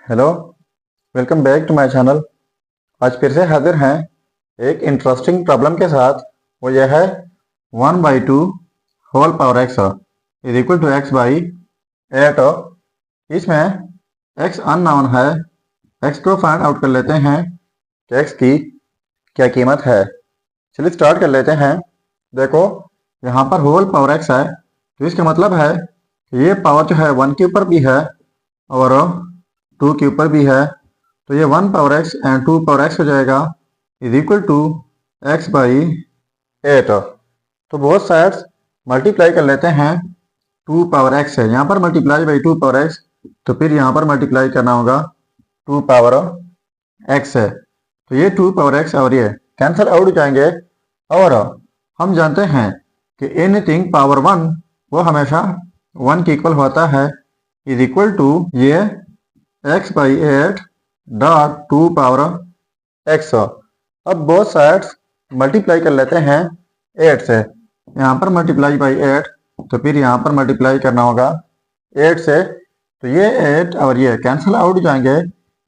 Hello, welcome back to my channel. आज फिर से हाजिर हैं एक इंटरेस्टिंग प्रॉब्लम के साथ। वो यह है 1/2 whole power x is equal to x by 8। इसमें एक्स अननोन है। एक्स को फाइंड आउट कर लेते हैं कि एक्स की क्या कीमत है। चलिए स्टार्ट कर लेते हैं। देखो, यहाँ पर होल पावर एक्स है तो इसका मतलब है कि ये पावर जो है 1 के ऊपर भी है और 2 के ऊपर भी है। तो ये 1 power x and 2 power x हो जाएगा is equal to x by 8। तो बोथ साइड्स मल्टीप्लाई कर लेते हैं 2 पावर एक्स है। यहाँ पर मल्टीप्लाई बाई 2 पावर एक्स, तो फिर यहाँ पर मल्टीप्लाई करना होगा 2 पावर एक्स है। तो ये 2 पावर एक्स और ये कैंसिल आउट हो जाएंगे। और हम जानते हैं कि एनीथिंग पावर 1 वो हमेशा 1 के इक्वल होता है इज इक्वल टू ये x by 8 dot 2 power x. अब बोथ साइड्स मल्टीप्लाई कर लेते हैं 8 से। यहाँ पर मल्टीप्लाई बाई 8, तो फिर यहाँ पर मल्टीप्लाई करना होगा 8 से। तो ये 8 और ये कैंसिल आउट हो जाएंगे।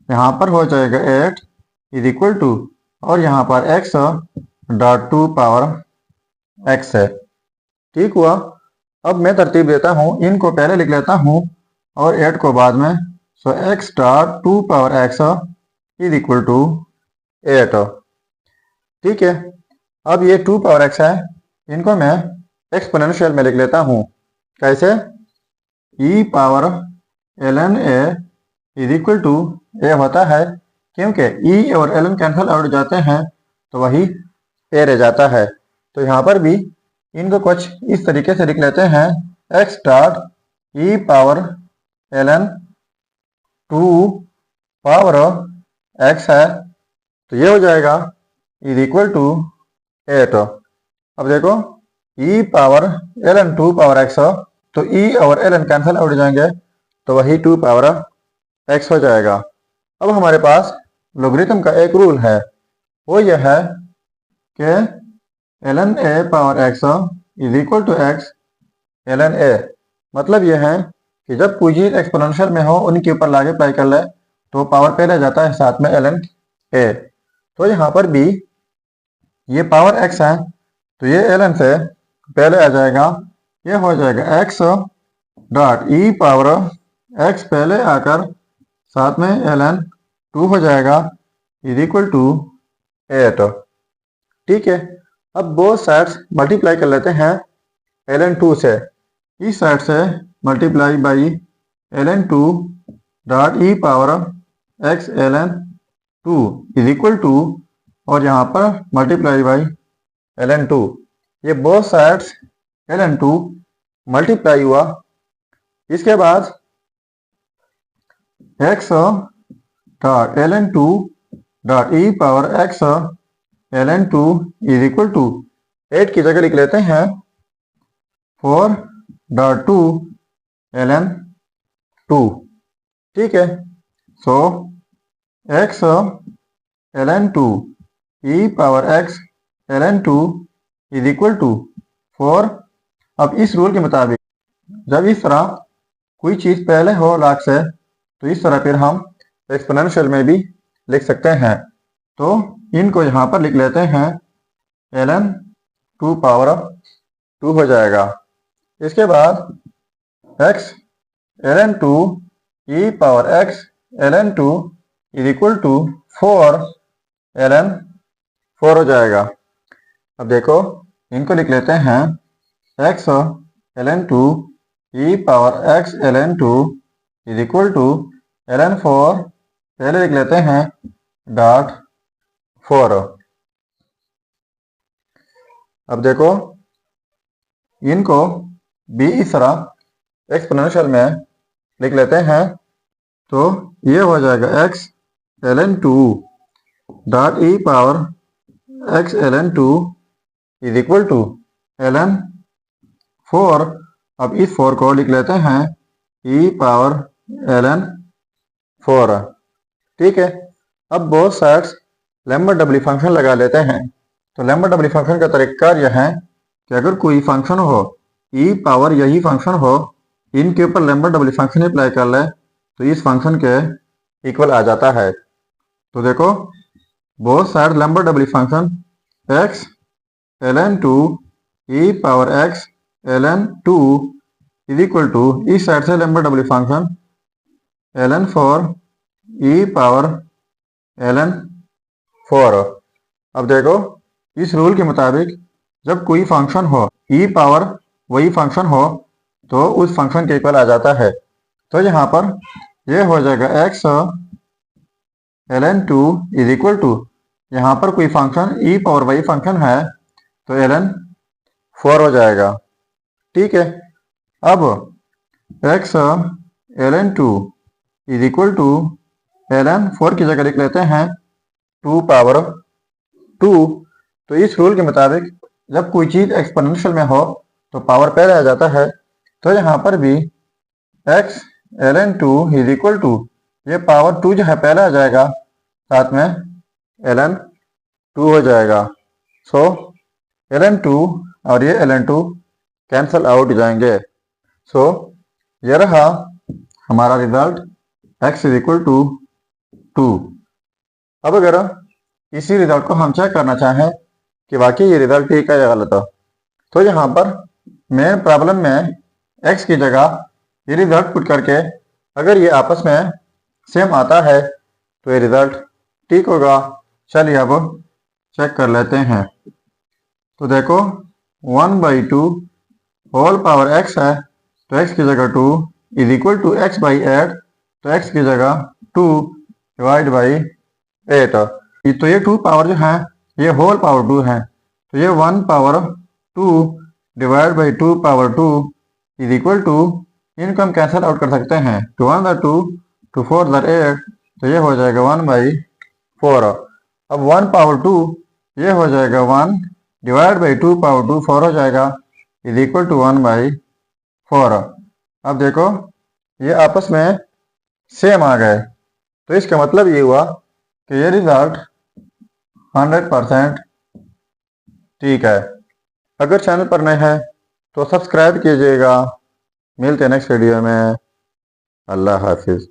यहाँ पर हो जाएगा 8 इज इक्वल टू और यहाँ पर x डॉट 2 पावर x है। ठीक हुआ। अब मैं तरतीब देता हूँ, इनको पहले लिख लेता हूँ और 8 को बाद में। So x dot 2 power x is equal to 8। ठीक है। अब ये 2 पावर x है, इनको मैं एक्सपोनेंशियल में लिख लेता हूँ। कैसे? e power ln a is equal to a होता है, क्योंकि e और ln कैंसिल आउट जाते हैं तो वही a रह जाता है। तो यहाँ पर भी इनको कुछ इस तरीके से लिख लेते हैं। x dot e power ln 2 power x है, तो ये हो जाएगा इज इक्वल टू 8। अब देखो, e power ln 2 power x, तो e और ln कैंसिल आउट जाएंगे तो वही 2 पावर x हो जाएगा। अब हमारे पास लोगरिथम का एक रूल है, वो यह है कि ln a power x is equal to x ln a। मतलब यह है कि जब कोई चीज एक्सपोनेंशियल में हो उनके ऊपर लाके अप्लाई कर ले तो पावर पहले जाता है साथ में ln a। तो यहाँ पर भी ये पावर x है, तो ये ln से पहले आ जाएगा। ये हो जाएगा x dot e power x पहले आकर साथ में ln 2 हो जाएगा इज इक्वल टू 8। ठीक है। अब बोथ साइड्स मल्टीप्लाई कर लेते हैं ln 2 से। इस साइड से multiply by ln 2 dot e power x ln 2 is equal to और यहाँ पर मल्टीप्लाई बाई ln 2। ये बोथ साइड्स ln 2 मल्टीप्लाई हुआ। इसके बाद x dot ln 2 dot e power x ln 2 is equal to 8 की जगह लिख लेते हैं 4 डॉट 2 ln 2। ठीक है। So x ln 2 e power x ln 2 is equal to 4। अब इस रूल के मुताबिक जब इस तरह कोई चीज़ पहले हो लाख से, तो इस तरह फिर हम एक्सपोनेंशियल में भी लिख सकते हैं। तो इनको यहाँ पर लिख लेते हैं ln 2 पावर 2 हो जाएगा। इसके बाद x ln 2 e power x ln 2 is equal to 4 ln 4 हो जाएगा। अब देखो, इनको लिख लेते हैं x ln 2 e power x ln 2 is equal to ln 4 पहले लिख लेते हैं डॉट 4। अब देखो, इनको भी इस तरह एक्सपोनेंशियल में लिख लेते हैं। तो ये हो जाएगा x ln 2 dot e power x ln 2 is equal to ln 4। अब इस 4 को लिख लेते हैं e पावर ln 4। ठीक है। अब both sides Lambert W function लगा लेते हैं। तो लैम्बर्ट डबली फंक्शन का तरीका यह है कि अगर कोई फंक्शन हो, e पावर यही फंक्शन हो, इनके ऊपर लैम्बर्ट डबली फंक्शन अप्लाई कर ले, तो इस फंक्शन के इक्वल आ जाता है। तो देखो both side Lambert W function x ln 2 e power x ln 2 is equal to इस साइड से Lambert W function ln 4 e power ln 4। अब देखो इस रूल के मुताबिक जब कोई फंक्शन हो e पावर वही फंक्शन हो तो उस फंक्शन के इक्वल आ जाता है। तो यहाँ पर ये हो जाएगा x ln 2 is equal to, यहाँ पर कोई फंक्शन e पावर वही फंक्शन है तो ln 4 हो जाएगा। ठीक है, अब x ln 2 is equal to ln 4 की जगह लिख लेते हैं 2 पावर 2। तो इस रूल के मुताबिक जब कोई चीज़ एक्सपोनेंशियल में हो तो पावर पहले आ जाता है। तो यहाँ पर भी x ln 2 is equal to, ये पावर 2 जो है पहले आ जाएगा, साथ में ln 2 हो जाएगा। सो ln 2 और ये ln 2 कैंसल आउट हो जाएंगे। सो ये रहा हमारा result x is equal to 2। अब अगर इसी रिजल्ट को हम चेक करना चाहें कि वाकई ये रिजल्ट ठीक है या गलत है, तो यहाँ पर मेन प्रॉब्लम में x की जगह ये रिजल्ट पुट करके अगर ये आपस में सेम आता है तो ये रिजल्ट ठीक होगा। चलिए अब चेक कर लेते हैं। तो देखो 1/2 होल पावर x है तो x की जगह 2 इज इक्वल टू x/8, तो x की जगह 2 डिवाइड बाई 8। तो ये 2 पावर जो है ये होल पावर 2 है, तो ये 1 power 2 divide by 2 power 2 is equal to, इनको हम कैंसिल आउट कर सकते हैं, 2 1 2 2 4 8, तो ये हो जाएगा 1/4। अब 1 पावर 2 ये हो जाएगा 1 डिवाइड बाई 2 पावर 2 4 हो जाएगा इज इक्वल टू 1/4। अब देखो ये आपस में सेम आ गए, तो इसका मतलब ये हुआ कि ये रिजल्ट 100% ठीक है। अगर चैनल पर नए हैं तो सब्सक्राइब कीजिएगा। मिलते हैं नेक्स्ट वीडियो में। अल्लाह हाफिज़।